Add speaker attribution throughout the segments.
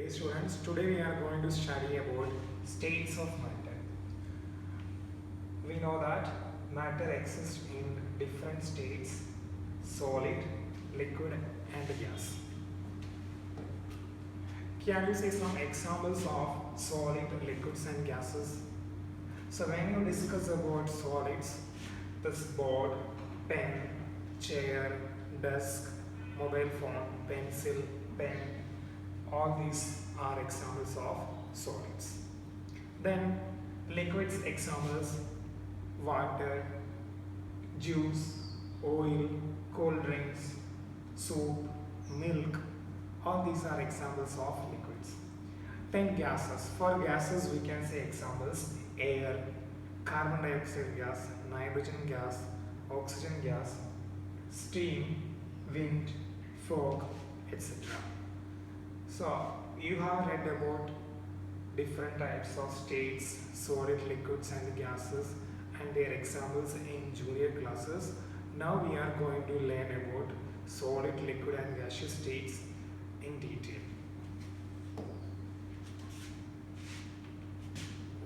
Speaker 1: Dear students, today we are going to study about states of matter. We know that matter exists in different states: solid, liquid and gas. Can you say some examples of solid, liquids and gases? So when you discuss about solids, this board, pen, chair, desk, mobile phone, pencil, pen, all these are examples of solids. Then liquids examples: water, juice, oil, cold drinks, soup, milk. All these are examples of liquids. Then gases. For gases we can say examples: air, carbon dioxide gas, nitrogen gas, oxygen gas, steam, wind, fog, etc. So you have read about different types of states, solid, liquids and gases and their examples in junior classes. Now we are going to learn about solid, liquid and gaseous states in detail.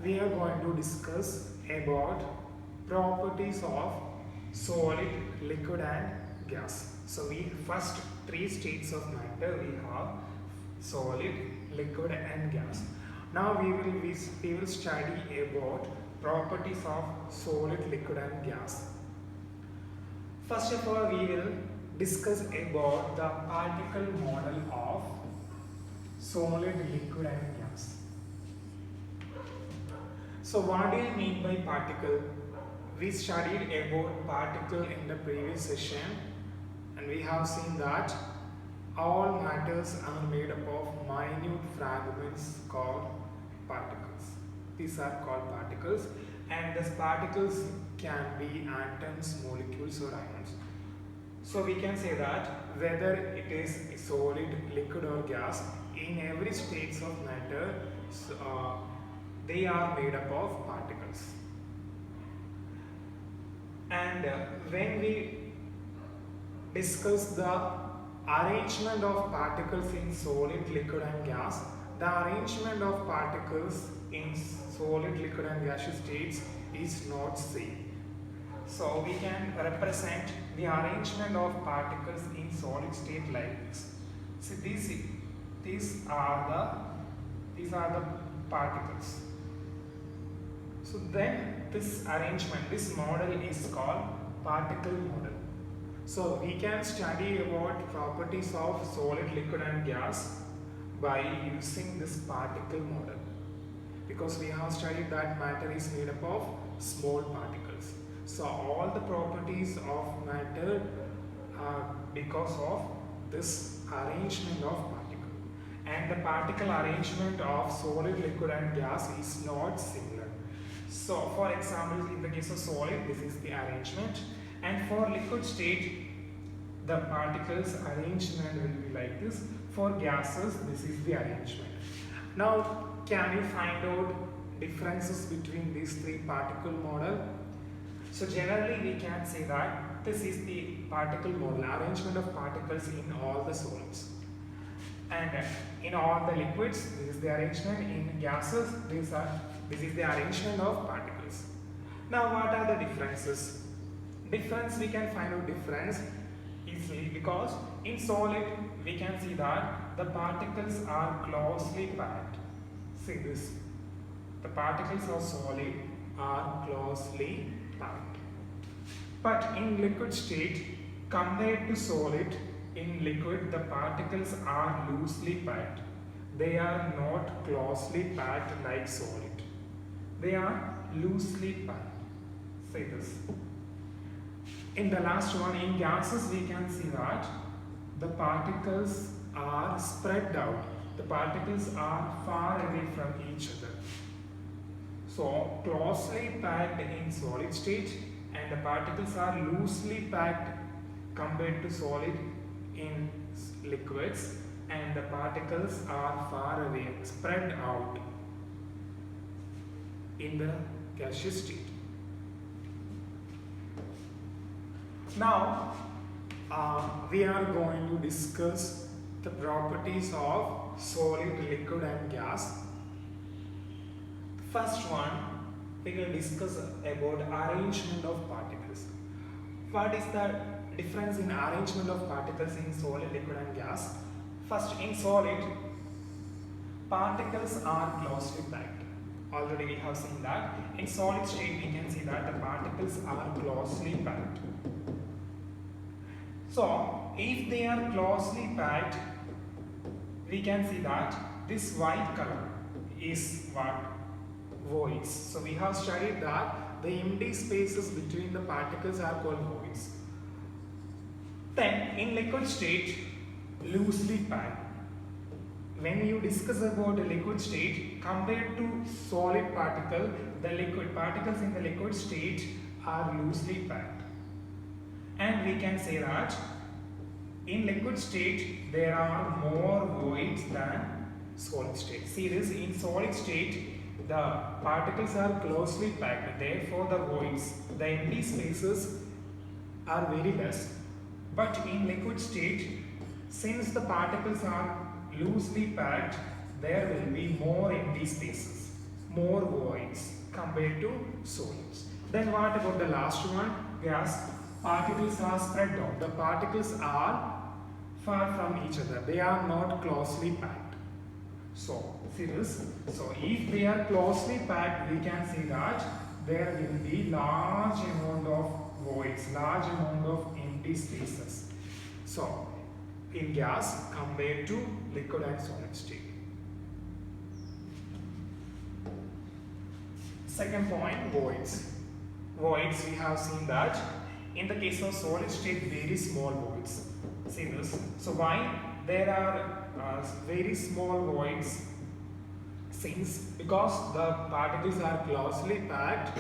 Speaker 1: We are going to discuss about properties of solid, liquid and gas. So we first three states of matter we have: solid, liquid and gas. Now we will study about properties of solid, liquid and gas. First of all, we will discuss about the particle model of solid, liquid and gas. So what do you mean by particle? We studied about particle in the previous session and we have seen that all matters are made up of minute fragments called particles. These are called particles, and these particles can be atoms, molecules or ions. So we can say that whether it is solid, liquid or gas, in every states of matter they are made up of particles. And when we discuss the arrangement of particles in solid, liquid and gas, the arrangement of particles in solid, liquid and gaseous states is not same. So we can represent the arrangement of particles in solid state like this. So these are the particles. So then this arrangement, this model is called particle model. So we can study about properties of solid, liquid and gas by using this particle model, because we have studied that matter is made up of small particles. So all the properties of matter are because of this arrangement of particle, and the particle arrangement of solid, liquid and gas is not similar. So for example, in the case of solid, this is the arrangement, and for liquid state the particles arrangement will be like this. For gases, this is the arrangement. Now can you find out differences between these three particle model? So generally we can say that this is the particle model, arrangement of particles in all the solids, and in all the liquids this is the arrangement, in gases this is the arrangement of particles. Now what are the differences? We can find out difference easily, because in solid we can see that the particles are closely packed. See this, the particles of solid are closely packed. But in liquid state, compared to solid, in liquid the particles are loosely packed. They are not closely packed like solid. They are loosely packed. Say this. In the last one, in gases we can see that the particles are spread out. The particles are far away from each other. So closely packed in solid state, and the particles are loosely packed compared to solid in liquids, and the particles are far away, spread out in the gaseous state. Now we are going to discuss the properties of solid, liquid and gas. First one, we will discuss about arrangement of particles. What is the difference in arrangement of particles in solid, liquid and gas? First, in solid, particles are closely packed. Already we have seen that. In solid state, we can see that the particles are closely packed. So, if they are closely packed, we can see that this white color is what? Voids. So, we have studied that the empty spaces between the particles are called voids. Then, in liquid state, loosely packed. When you discuss about a liquid state compared to solid particle, the liquid particles in the liquid state are loosely packed. And we can say that in liquid state there are more voids than solid state. See this, in solid state the particles are closely packed, therefore the voids, the empty spaces are very less. But in liquid state, since the particles are loosely packed, there will be more empty spaces, more voids compared to solids. Then what about the last one? Gas. Particles are spread out. The particles are far from each other. They are not closely packed. So, see this. So, if they are closely packed, we can see that there will be large amount of voids, large amount of empty spaces. So, in gas compared to liquid and solid state. Second point, voids. Voids, we have seen that in the case of solid state, very small voids. See this. So why there are very small voids? Since because the particles are closely packed,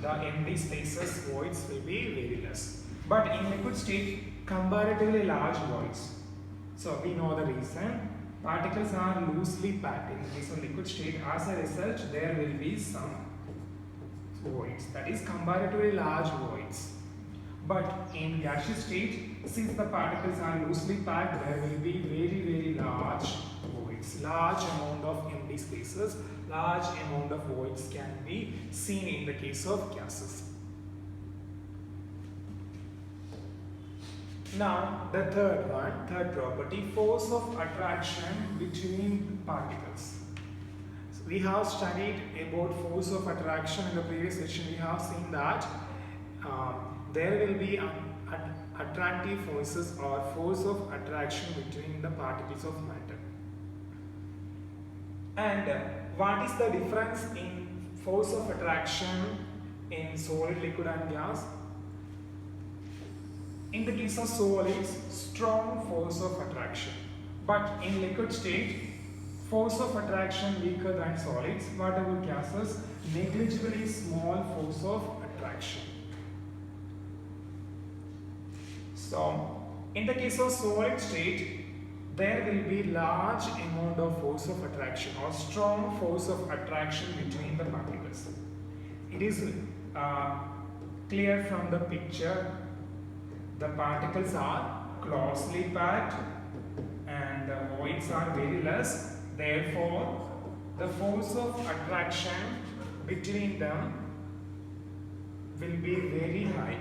Speaker 1: the empty spaces, voids will be very less. But in liquid state, comparatively large voids. So we know the reason. Particles are loosely packed in the case of liquid state. As a result, there will be some voids, that is comparatively large voids. But in gaseous state, since the particles are loosely packed, there will be very large voids, large amount of empty spaces, large amount of voids can be seen in the case of gases. Now, the third property, force of attraction between particles. So we have studied about force of attraction in the previous session. We have seen that there will be attractive forces or force of attraction between the particles of matter. And what is the difference in force of attraction in solid, liquid and gas? In the case of solids, strong force of attraction. But in liquid state, force of attraction weaker than solids. What about gases? Negligibly small force of attraction. So, in the case of solid state, there will be large amount of force of attraction or strong force of attraction between the particles. It is clear from the picture. The particles are closely packed and the voids are very less. Therefore, the force of attraction between them will be very high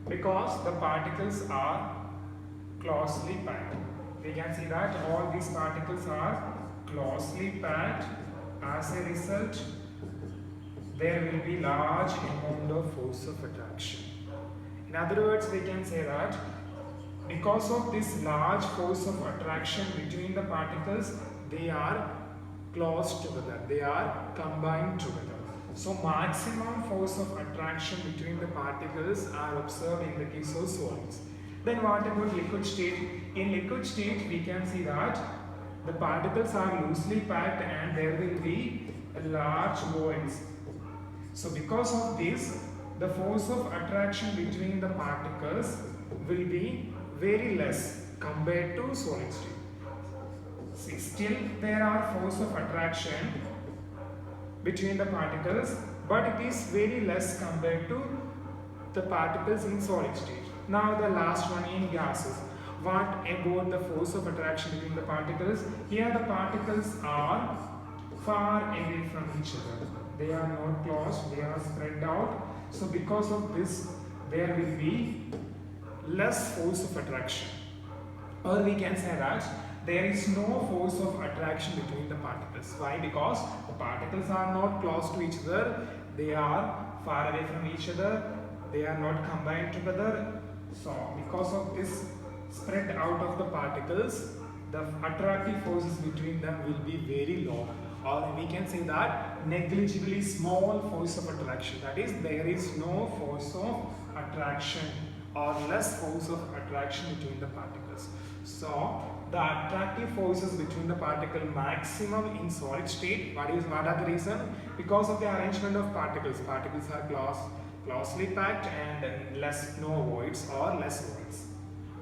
Speaker 1: because the particles are closely packed. We can see that all these particles are closely packed. As a result, there will be large amount of force of attraction. In other words, we can say that because of this large force of attraction between the particles, they are close together, they are combined together. So maximum force of attraction between the particles are observed in the case of solids. Then what about liquid state? In liquid state, we can see that the particles are loosely packed and there will be large voids. So because of this, the force of attraction between the particles will be very less compared to solid state. See, still there are force of attraction between the particles, but it is very less compared to the particles in solid state. Now the last one, in gases. What about the force of attraction between the particles? Here the particles are far away from each other. They are not close, they are spread out. So because of this, there will be less force of attraction. Or we can say that there is no force of attraction between the particles. Why? Because the particles are not close to each other, they are far away from each other, they are not combined together. So because of this spread out of the particles, the attractive forces between them will be very low, or we can say that negligibly small force of attraction. That is, there is no force of attraction or less force of attraction between the particles. So the attractive forces between the particle maximum in solid state. What are the reason? Because of the arrangement of particles. Particles are closely packed and no voids or less voids.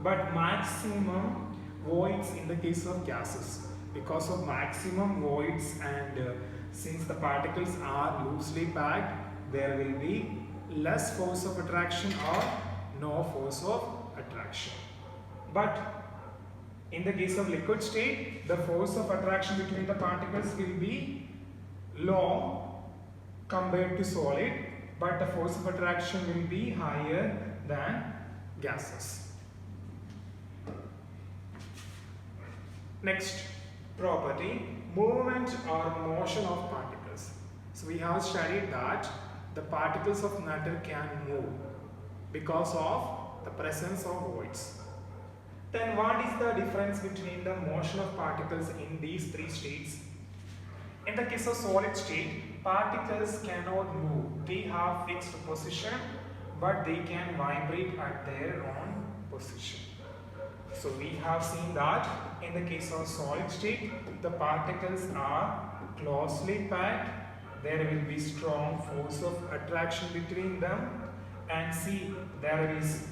Speaker 1: But maximum voids in the case of gases. Because of maximum voids and since the particles are loosely packed, there will be less force of attraction or no force of attraction. But in the case of liquid state, the force of attraction between the particles will be low compared to solid, but the force of attraction will be higher than gases. Next property, movement or motion of particles. So we have studied that the particles of matter can move because of the presence of voids. Then what is the difference between the motion of particles in these three states? In the case of solid state, particles cannot move. They have fixed position, but they can vibrate at their own position. So we have seen that in the case of solid state, the particles are closely packed. There will be strong force of attraction between them, and see, there is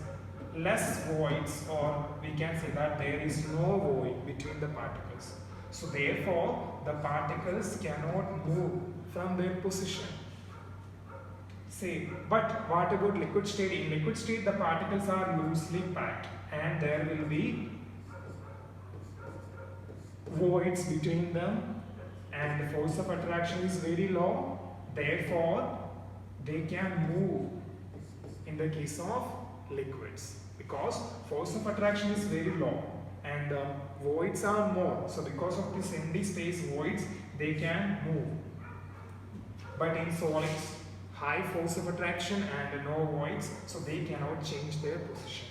Speaker 1: less voids, or we can say that there is no void between the particles. So therefore, the particles cannot move from their position. See, but what about liquid state? In liquid state, the particles are loosely packed and there will be voids between them and the force of attraction is very low. Therefore, they can move in the case of liquids because force of attraction is very low and the voids are more. So because of this empty space voids, they can move. But in solids, high force of attraction and no voids, so they cannot change their position.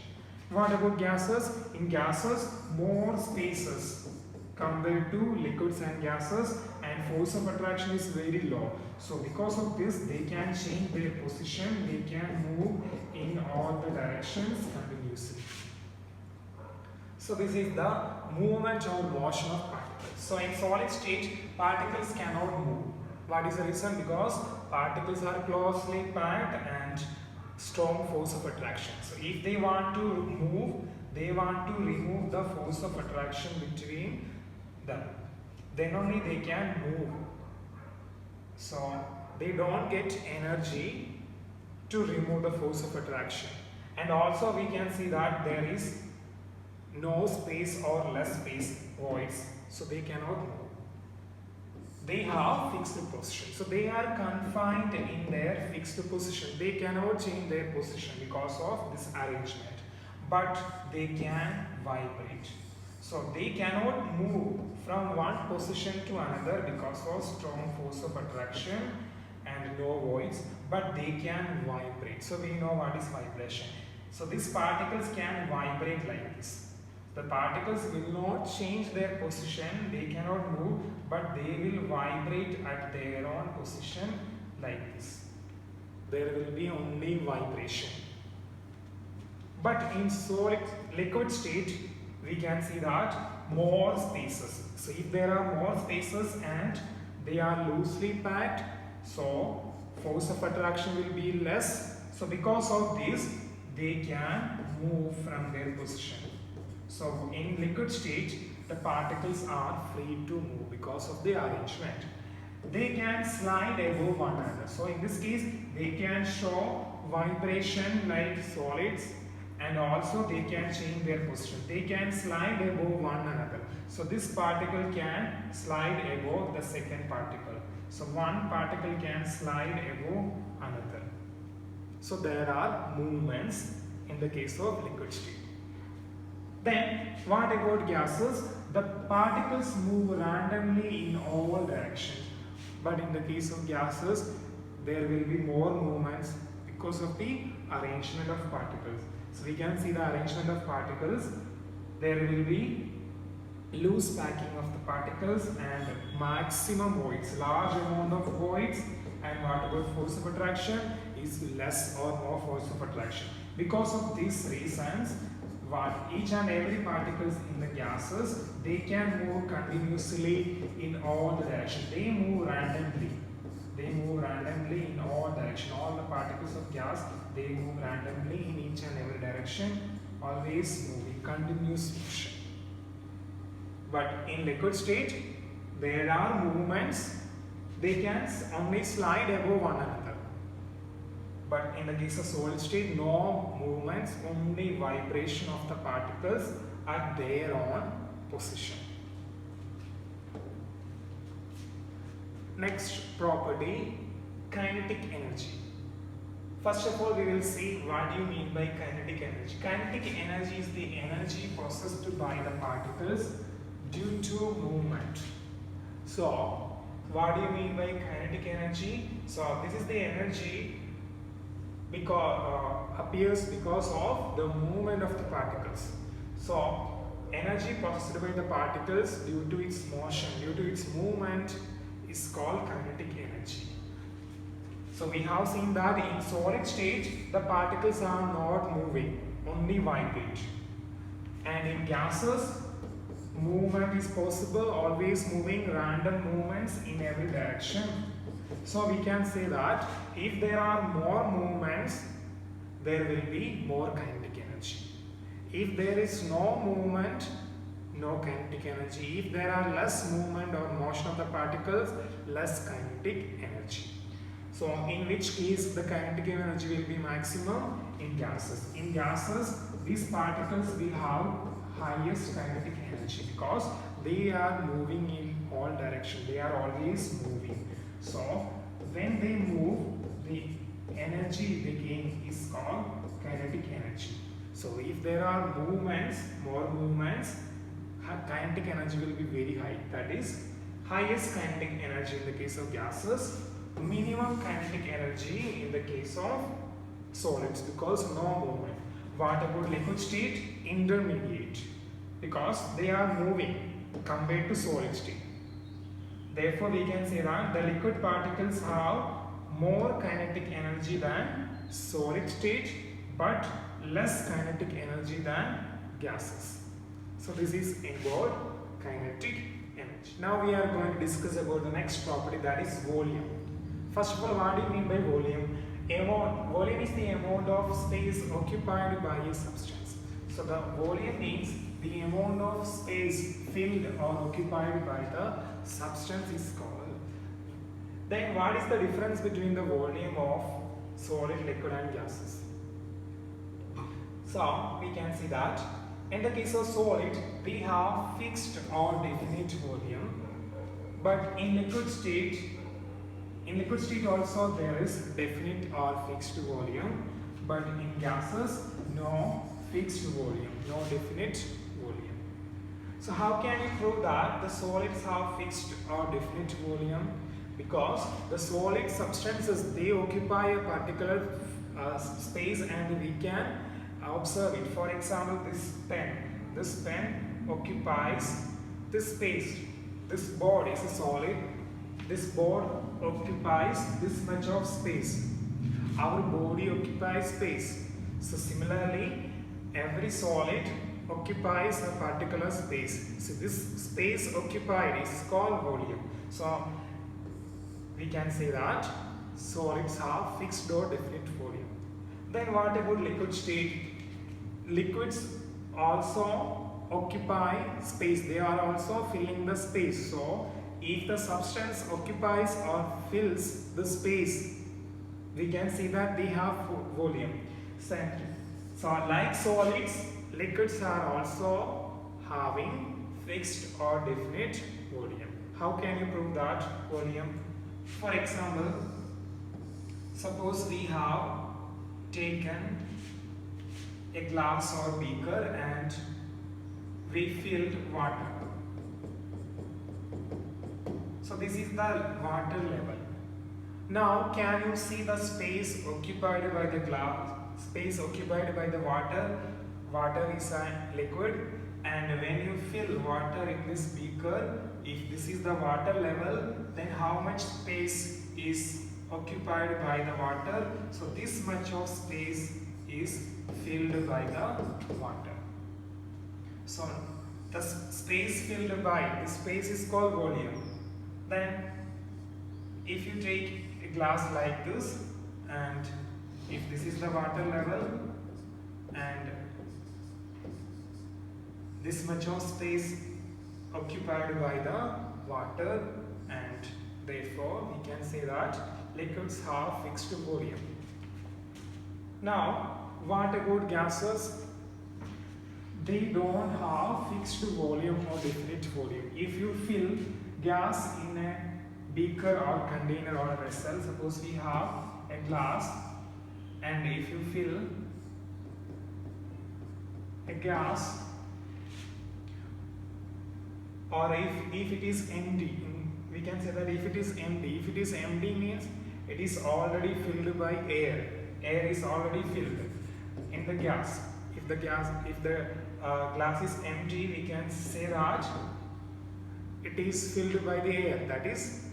Speaker 1: What about gases? In gases, more spaces compared to liquids and gases, and force of attraction is very low. So because of this, they can change their position, they can move in all the directions continuously. So this is the movement or motion of particles. So in solid state, particles cannot move. What is the reason? Because particles are closely packed and strong force of attraction. So if they want to move, they want to remove the force of attraction between them. Then only they can move. So they don't get energy to remove the force of attraction. And also we can see that there is no space or less space voids. So they cannot move. They have fixed position. So they are confined in their fixed position. They cannot change their position because of this arrangement. But they can vibrate. So they cannot move from one position to another because of strong force of attraction and no voids. But they can vibrate. So we know what is vibration. So these particles can vibrate like this. The particles will not change their position, they cannot move, but they will vibrate at their own position like this. There will be only vibration. But in solid liquid state, we can see that more spaces. So if there are more spaces and they are loosely packed, so force of attraction will be less. So because of this, they can move from their position. So in liquid state, the particles are free to move because of the arrangement. They can slide above one another. So in this case, they can show vibration like solids, and also they can change their position. They can slide above one another. So this particle can slide above the second particle. So one particle can slide above another. So there are movements in the case of liquid state. Then what about gases? The particles move randomly in all directions. But in the case of gases, there will be more movements because of the arrangement of particles. So we can see the arrangement of particles. There will be loose packing of the particles and maximum voids, large amount of voids. And what about force of attraction? Is less or more force of attraction. Because of these reasons, what each and every particles in the gases, they can move continuously in all the directions. They move randomly. They move randomly in all directions. All the particles of gas, they move randomly in each and every direction, always moving, continuous motion. But in liquid state, there are movements. They can only slide above one another. But in the case of solid state, no movements, only vibration of the particles at their own position. Next property, kinetic energy. First of all, we will see what do you mean by kinetic energy. Kinetic energy is the energy possessed by the particles due to movement. So, what do you mean by kinetic energy? So, this is the energy appears because of the movement of the particles. So, energy possessed by the particles due to its motion, due to its movement is called kinetic energy. So, we have seen that in solid state, the particles are not moving, only vibrate. And in gases, movement is possible, always moving, random movements in every direction. So we can say that if there are more movements, there will be more kinetic energy. If there is no movement, no kinetic energy. If there are less movement or motion of the particles, less kinetic energy. So in which case the kinetic energy will be maximum? In gases. In gases, these particles will have highest kinetic energy because they are moving in all directions. They are always moving. So when they move, the energy they gain is called kinetic energy. So if there are movements, more movements, kinetic energy will be very high. That is highest kinetic energy in the case of gases, minimum kinetic energy in the case of solids because no movement. What about liquid state? Intermediate because they are moving compared to solid state. Therefore, we can say that the liquid particles have more kinetic energy than solid state but less kinetic energy than gases. So, this is about kinetic energy. Now, we are going to discuss about the next property, that is volume. First of all, what do you mean by volume? Volume is the amount of space occupied by a substance. So, the volume means the amount of space filled or occupied by the substance is called. Then what is the difference between the volume of solid, liquid and gases? So we can see that in the case of solid we have fixed or definite volume, but in liquid state also there is definite or fixed volume, but in gases no fixed volume, no definite volume. So how can you prove that the solids have fixed or definite volume? Because the solid substances, they occupy a particular space and we can observe it. For example, this pen occupies this space. This board is a solid. This board occupies this much of space. Our body occupies space. So similarly, every solid occupies a particular space. So this space occupied is called volume. So we can say that solids have fixed or definite volume. Then what about liquid state? Liquids also occupy space. They are also filling the space. So if the substance occupies or fills the space, we can see that they have volume. So like solids, liquids are also having fixed or definite volume. How can you prove that volume? For example, suppose we have taken a glass or beaker and we filled water. So this is the water level. Now can you see the space occupied by the glass, space occupied by the water? Water is a liquid, and when you fill water in this beaker, if this is the water level, then how much space is occupied by the water? So this much of space is filled by the water. So the space filled by, this space is called volume. Then if you take a glass like this, and if this is the water level and this much of space occupied by the water, and therefore we can say that liquids have fixed volume. Now what about gases? They don't have fixed volume or definite volume. If you fill gas in a beaker or container or a vessel, suppose we have a glass, and if you fill a gas, or if it is empty, we can say that if it is empty means it is already filled by air. Air is already filled in the gas. If the glass is empty, we can say that it is filled by the air, that is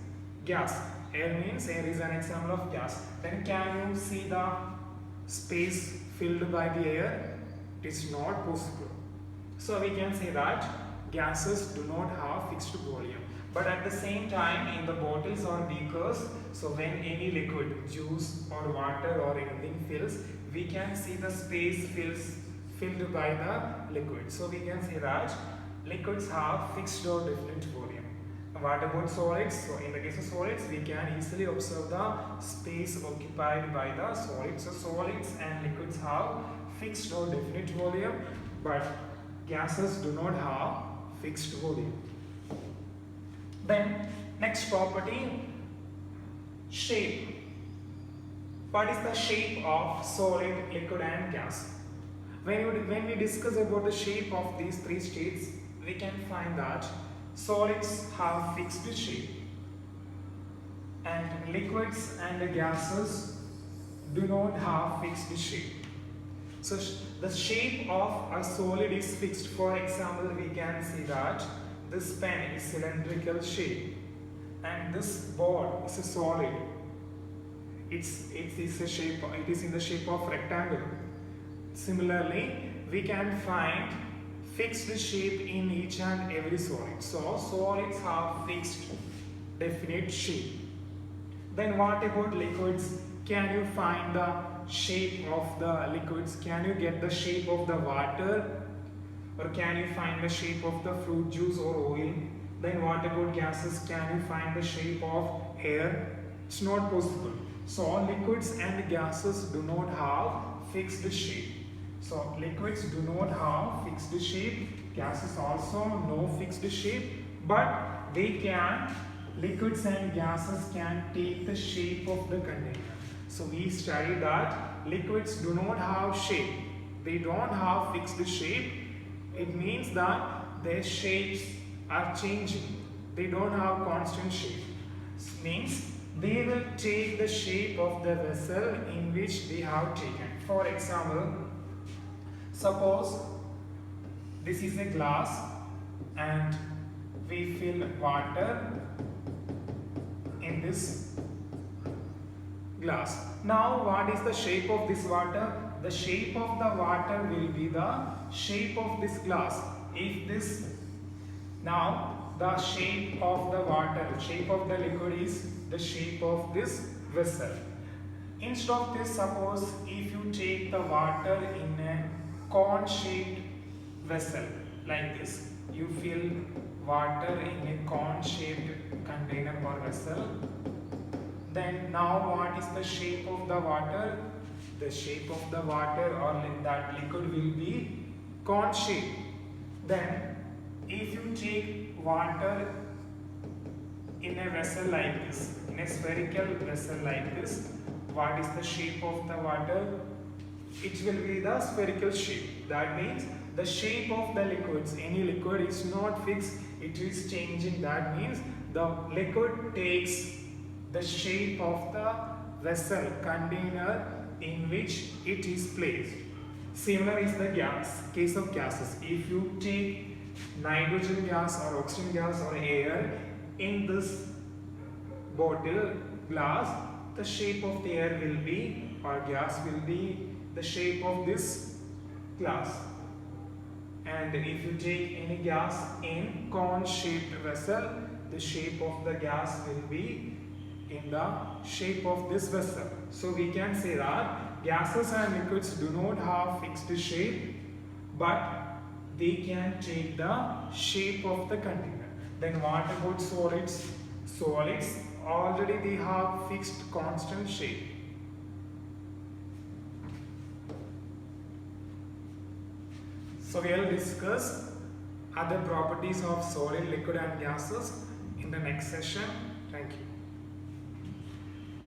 Speaker 1: gas. Air means, air is an example of gas. Then can you see the space filled by the air? It is not possible. So we can say that gases do not have fixed volume. But at the same time, in the bottles or beakers, so when any liquid, juice or water or anything fills, we can see the space filled by the liquid. So we can say that liquids have fixed or definite volume. What about solids? So in the case of solids, we can easily observe the space occupied by the solids. So solids and liquids have fixed or definite volume, but gases do not have fixed volume. Then next property, shape. What is the shape of solid, liquid and gas? When we discuss about the shape of these three states, we can find that solids have fixed shape and liquids and gases do not have fixed shape. So the shape of a solid is fixed. For example, we can see that this pen is cylindrical shape and this board is a solid. It is in the shape of rectangle. Similarly, we can find fixed shape in each and every solid. So solids have fixed definite shape. Then what about liquids? Can you find the shape of the liquids? Can you get the shape of the water? Or can you find the shape of the fruit juice or oil? Then what about gases? Can you find the shape of air? It's not possible. So liquids and gases do not have fixed shape. So liquids do not have fixed shape. Gases also no fixed shape. But liquids and gases can take the shape of the container. So we studied that liquids do not have shape. They don't have fixed shape. It means that their shapes are changing. They don't have constant shape. It means they will take the shape of the vessel in which they have taken. For example, suppose this is a glass and we fill water in this glass. Now what is the shape of this water? The shape of the water will be the shape of this glass. Now the shape of the water, the shape of the liquid is the shape of this vessel. Instead of this, suppose if you take the water in a cone shaped vessel like this, you fill water in a cone shaped container or vessel. Then now what is the shape of the water? the shape of the water or that liquid will be cone shape. Then if you take water in a vessel like this, in a spherical vessel like this, what is the shape of the water? It will be the spherical shape. That means the shape of the liquids, any liquid is not fixed, it is changing. That means the liquid takes the shape of the vessel, container in which it is placed. Similar is the case of gases. If you take nitrogen gas or oxygen gas or air in this bottle glass, the shape of the air will be, or gas will be, the shape of this glass. And if you take any gas in cone shaped vessel, the shape of the gas will be in the shape of this vessel. So we can say that gases and liquids do not have fixed shape, but they can take the shape of the container. Then what about solids? Solids already they have fixed constant shape. So we will discuss other properties of solid, liquid and gases in the next session. Thank you.